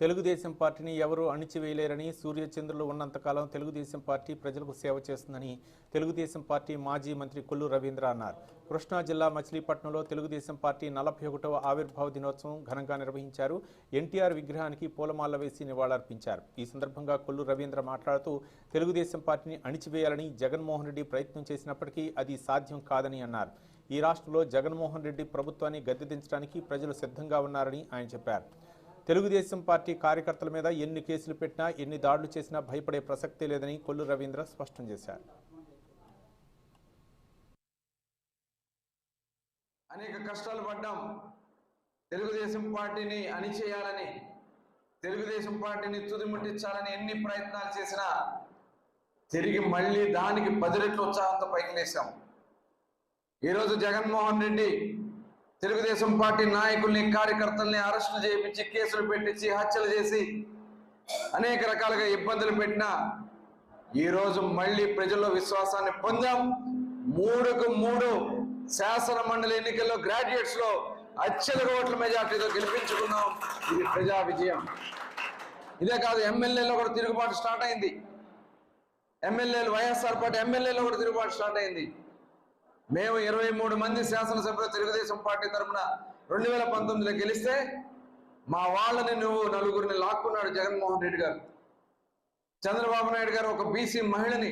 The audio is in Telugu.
తెలుగుదేశం పార్టీని ఎవరూ అణిచివేయలేరని, సూర్యచంద్రులు ఉన్నంతకాలం తెలుగుదేశం పార్టీ ప్రజలకు సేవ చేస్తుందని తెలుగుదేశం పార్టీ మాజీ మంత్రి కొల్లు రవీంద్ర అన్నారు. కృష్ణా జిల్లా మచిలీపట్నంలో తెలుగుదేశం పార్టీ 41వ ఆవిర్భావ దినోత్సవం ఘనంగా నిర్వహించారు. ఎన్టీఆర్ విగ్రహానికి పూలమాల వేసి నివాళులర్పించారు. ఈ సందర్భంగా కొల్లు రవీంద్ర మాట్లాడుతూ తెలుగుదేశం పార్టీని అణిచివేయాలని జగన్మోహన్ రెడ్డి ప్రయత్నం చేసినప్పటికీ అది సాధ్యం కాదని అన్నారు. ఈ రాష్ట్రంలో జగన్మోహన్ రెడ్డి ప్రభుత్వాన్ని గద్దెదించడానికి ప్రజలు సిద్ధంగా ఉన్నారని ఆయన చెప్పారు. తెలుగుదేశం పార్టీ కార్యకర్తల మీద ఎన్ని కేసులు పెట్టినా, ఎన్ని దాడులు చేసినా భయపడే ప్రసక్తే లేదని కొల్లు రవీంద్ర స్పష్టం చేశారు. అనేక కష్టాలు పడ్డాం. తెలుగుదేశం పార్టీని అణిచేయాలని, తెలుగుదేశం పార్టీని తుదిముట్టించాలని ఎన్ని ప్రయత్నాలు చేసినా తిరిగి మళ్ళీ దానికి 10 రెట్లు ఉత్సాహంతో పైకి లేసాం. ఈరోజు జగన్మోహన్ రెడ్డి తెలుగుదేశం పార్టీ నాయకుల్ని, కార్యకర్తల్ని అరెస్టులు చేయించి, కేసులు పెట్టించి, హత్యలు చేసి అనేక రకాలుగా ఇబ్బందులు పెట్టినా ఈరోజు మళ్ళీ ప్రజల్లో విశ్వాసాన్ని పొందాం. 3కు 3 శాసన మండలి ఎన్నికల్లో గ్రాడ్యుయేట్స్ లో అత్యధిక ఓట్ల మెజార్టీతో గెలిపించుకున్నాం. ఇది ప్రజా విజయం. ఇదే కాదు, ఎమ్మెల్యేలో కూడా తిరుగుబాటు స్టార్ట్ అయింది. ఎమ్మెల్యేలు, వైఎస్ఆర్ పార్టీ ఎమ్మెల్యేలో కూడా తిరుగుబాటు స్టార్ట్ అయింది. మేము 23 మంది శాసనసభ్యులు తెలుగుదేశం పార్టీ తరఫున 2019లో గెలిస్తే మా వాళ్ళని నువ్వు 4గురిని లాక్కున్నాడు జగన్మోహన్ రెడ్డి గారు. చంద్రబాబు నాయుడు గారు ఒక బీసీ మహిళని